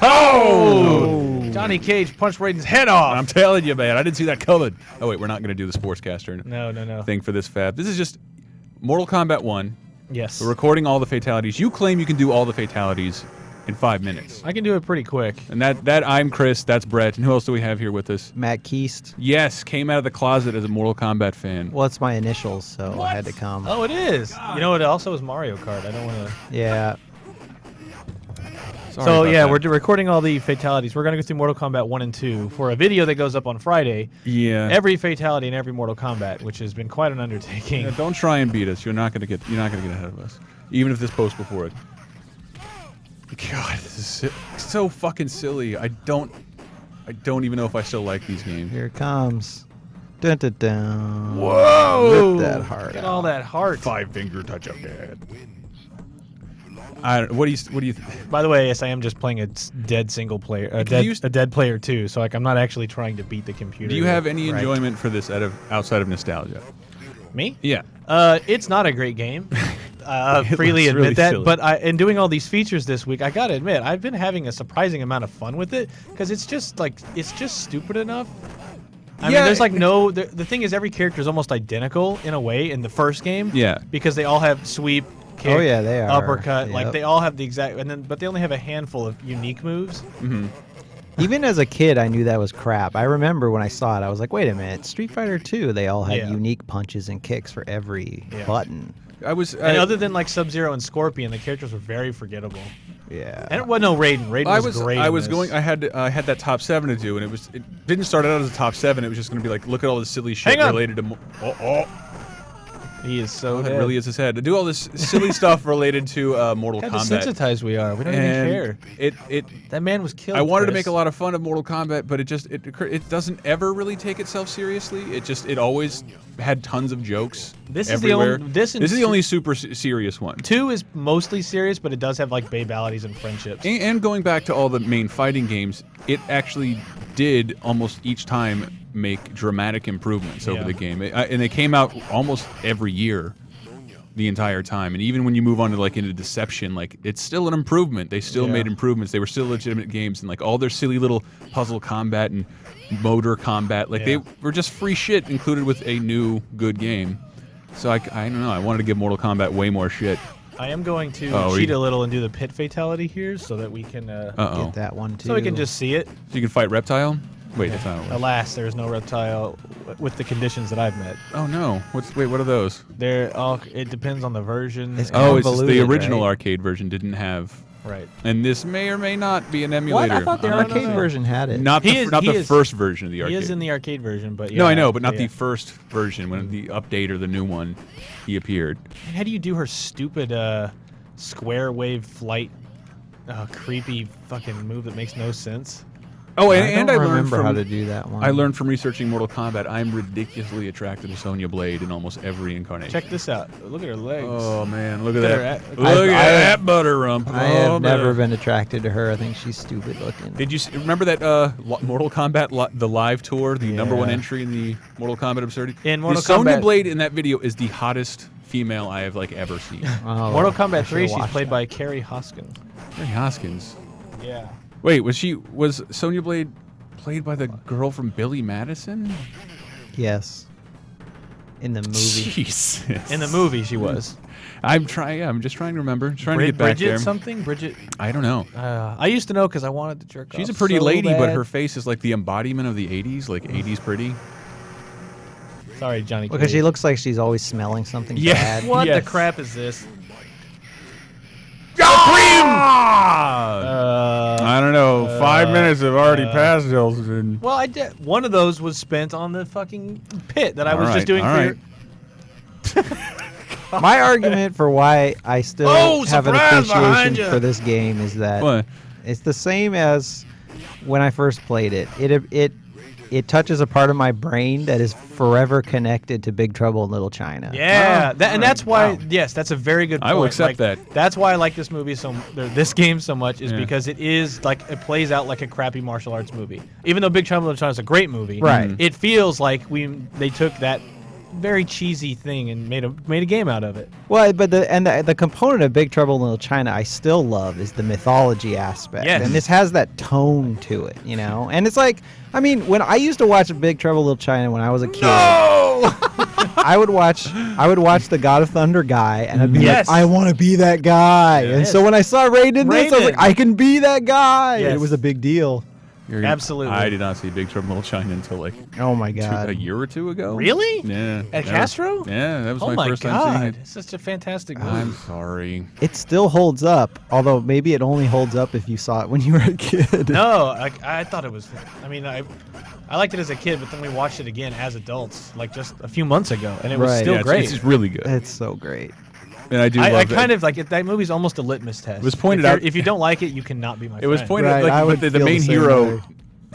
Oh! Johnny Cage punched Raiden's head off. I'm telling you, man. I didn't see that coming. Oh, wait. We're not going to do the sportscaster No. thing for this FAP. This is just Mortal Kombat 1. Yes. We're recording all the fatalities. You claim you can do all the fatalities in 5 minutes. I can do it pretty quick. And that I'm Chris, that's Brett, and who else do we have here with us? Matt Keast. Yes, came out of the closet as a Mortal Kombat fan. Well, it's my initials, so I had to come. Oh, it is. God. You know, it also is Mario Kart. I don't want to... Yeah. Sorry So, about yeah, that. we're recording all the fatalities. We're going to go through Mortal Kombat 1 and 2 for a video that goes up on Friday. Yeah. Every fatality in every Mortal Kombat, which has been quite an undertaking. Yeah, don't try and beat us. You're not gonna get ahead of us. Even if this posts before it. God, this is so fucking silly. I don't even know if I still like these games. Here it comes. Dun, dun, dun. Whoa! Rip that heart Look at out. all that heart. 5-finger touch of dead. What do you By the way, yes, I am just playing a dead single player, a Can dead player too. So like, I'm not actually trying to beat the computer. do you have any Right. enjoyment for this outside of nostalgia? Me? Yeah. It's not a great game. It Freely looks admit really that. silly. But in doing all these features this week, I gotta admit, I've been having a surprising amount of fun with it because it's just stupid enough. I mean, there's like no. The thing is, every character is almost identical in a way in the first game. Yeah. Because they all have sweep, kick, Oh, yeah, they are. uppercut. Like Yep. they all have the exact, but they only have a handful of unique moves. Mm-hmm. Even as a kid, I knew that was crap. I remember when I saw it, I was like, wait a minute. Street Fighter 2, they all had Yeah. unique punches and kicks for every Yeah. button. And other than like Sub-Zero and Scorpion, the characters were very forgettable. Yeah. And well, no, Raiden. Raiden was great. I in was this. going. I had that top 7 to do, and it didn't start out as a top 7. It was just going to be like, look at all this silly shit Hang on. related to. He is so That dead. really is his head. To do all this silly stuff related to Mortal How Kombat. desensitized we are. We don't And even care. That man was killed. I wanted to Chris. make a lot of fun of Mortal Kombat, but it doesn't ever really take itself seriously. It always had tons of jokes. This is everywhere. the only. This is the only super serious one. 2 is mostly serious, but it does have like babalities and friendships. And going back to all the main fighting games, it actually did almost each time make dramatic improvements over the game. And they came out almost every year, the entire time. And even when you move on to like into Deception, like it's still an improvement. They still made improvements. They were still legitimate games, and like all their silly little puzzle combat and motor combat, like they were just free shit included with a new good game. So I don't know. I wanted to give Mortal Kombat way more shit. I am going to cheat a little and do the pit fatality here, so that we can Get that one too. so we can just see it. So you can fight Reptile. Wait, that's not what it was. Alas, there is no reptile with the conditions that I've met. Oh no! Wait, what are those? They're all. It depends on the version. It's Oh, it's just the convoluted, original right? arcade version didn't have. right. And this may or may not be an What? emulator. I thought the I'm not arcade sure. version had it. Not He the is- first version of the arcade. He is in the arcade version, but No, I yeah, know, but not yeah. the first version. When the update or the new one, he appeared. And how do you do her stupid square wave flight, creepy fucking move that makes no sense? Oh, I and don't I learned remember from how to do that one. I learned from researching Mortal Kombat. I'm ridiculously attracted to Sonya Blade in almost every incarnation. Check this out. Look at her legs. Oh man, look at Look at that! her Look at I- that butter rump. I have Oh, never man. been attracted to her. I think she's stupid looking. Did you remember that Mortal Kombat the live tour, the #1 Yeah. entry in the Mortal Kombat absurdity? In Mortal Sonya Kombat- Blade in that video is the hottest female I have like ever seen. Oh, Mortal I Kombat should've 3, she's watched played that. by Carrie Hoskins. Mary Hoskins. Yeah. Wait, was Sonya Blade played by the girl from Billy Madison? Yes. In the movie. Jesus. In the movie, she was. I'm just trying to remember. Trying to get back Bridget there. something? Bridget? I don't know. I used to know because I wanted to jerk She's a off pretty so lady, but bad. her face is like the embodiment of the 80s, like 80s pretty. Sorry, Johnny Because Cage. she looks like she's always smelling something Yeah. bad. What Yes. the crap is this? I don't know. 5 minutes have already passed, Hilton. Well, I did. One of those was spent on the fucking pit that I was All just doing right, for all your... My argument for why I still Oh, have an surprise behind appreciation ya. for this game is that What? it's the same as when I first played it. It touches a part of my brain that is forever connected to Big Trouble in Little China. Yeah, Oh, and that's why. wow. Yes, that's a very good point. I will accept Like, that. That's why I like this movie this game so much is Yeah. because it is like it plays out like a crappy martial arts movie. Even though Big Trouble in Little China is a great movie, Right. It feels like they took that very cheesy thing and made a game out of it. Well, but the component of Big Trouble in Little China I still love is the mythology aspect. Yes. And this has that tone to it, you know? And it's like, I mean, when I used to watch Big Trouble in Little China when I was a kid, I would watch the God of Thunder guy, and I'd be Yes. like, I want to be that guy. And so when I saw Raiden in this, I was like, I can be that guy. Yes. And it was a big deal. Absolutely. I did not see Big Trouble in Little China until like Oh my God. a year or two ago. Really? Yeah. At That Castro? was- yeah, that was Oh my my first God! time seeing it. It's such a fantastic movie. I'm sorry. It still holds up, although maybe it only holds up if you saw it when you were a kid. No, I thought it was. I mean, I liked it as a kid, but then we watched it again as adults, like just a few months ago, and it was Right. still Yeah, great. It's just really good. It's so great. And I do I love kind that. of like it. That movie's almost a litmus test. It was pointed If you're- out- If you don't like it, you cannot be my friend. It was pointed Right, out, I like, would but the feel the main same hero way.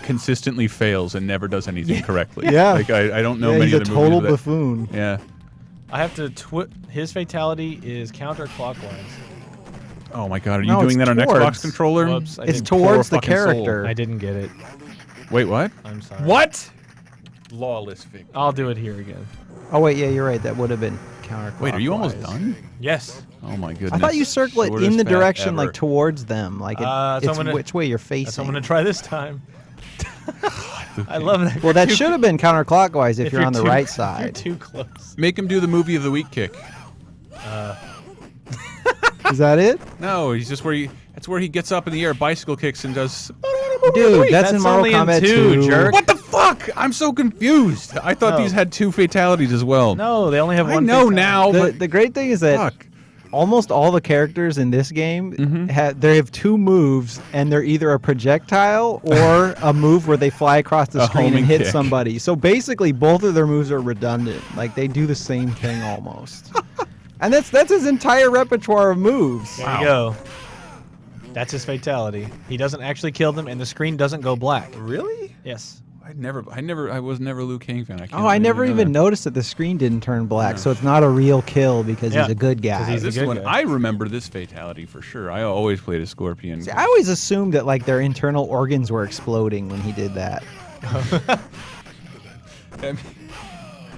consistently fails and never does anything correctly. Yeah. Like I don't know Yeah, many he's a other total movies that- buffoon. Yeah. I have to. His fatality is counterclockwise. Oh my God, are you No, doing it's that on towards. Xbox controller? Whoops, I It's didn't- towards the fucking soul. character. I didn't get it. Wait, what? I'm sorry. What? Lawless victory. I'll do it here again. Oh wait, yeah, you're right. That would have been counterclockwise. Wait, are you almost done? Yes. Oh my goodness. I thought you circle it in Shortest the path direction ever. like towards them, like so it's I'm gonna- which way you're That's what I'm facing. gonna try this time. I love that. Well, that should have been counterclockwise if, If you're on the too- right You're side. too close. Make him do the movie of the week kick. Is that it? No, he's just where he. That's where he gets up in the air, bicycle kicks, and does. Dude, that's in that's Mortal only in Kombat 2, 2. jerk. What the fuck? I'm so confused. I thought No. these had 2 fatalities as well. No, they only have I one. know fatality. now, but The great thing is that fuck. almost all the characters in this game they have 2 moves, and they're either a projectile or a move where they fly across the A screen and homing hit kick. somebody. So basically, both of their moves are redundant. Like they do the same thing almost. And that's his entire repertoire of moves. There you go. That's his fatality. He doesn't actually kill them, and the screen doesn't go black. Really? Yes. I was never a Liu Kang fan. I can't Oh, I believe never you know even that. noticed that the screen didn't turn black, so it's not a real kill because Yeah, he's a good 'cause guy. he's a This good one, guy. I remember this fatality for sure. I always played a Scorpion. See, I always assumed that like their internal organs were exploding when he did that.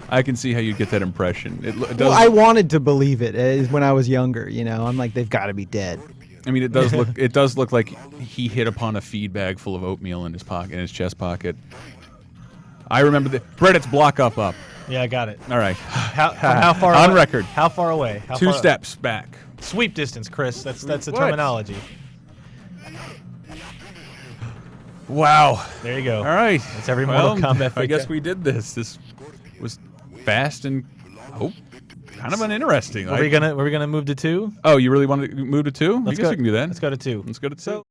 I can see how you get that impression. It does. Well, I wanted to believe it when I was younger. You know, I'm like, they've got to be dead. I mean, it does look. It does look like he hit upon a feed bag full of oatmeal in his pocket, in his chest pocket. I remember the Reddit's block up. Yeah, I got it. All right, How far? On away? record. How far away? How 2 far steps back. Sweep distance, Chris. That's the What? terminology. Wow. There you go. All right. That's every Mortal Kombat I guess fatality. we did this. This was fast and kind of uninteresting. Were we gonna move to 2? Oh, you really want to move to 2? I Let's guess go. we can do that. Let's go to 2. Let's go to 2.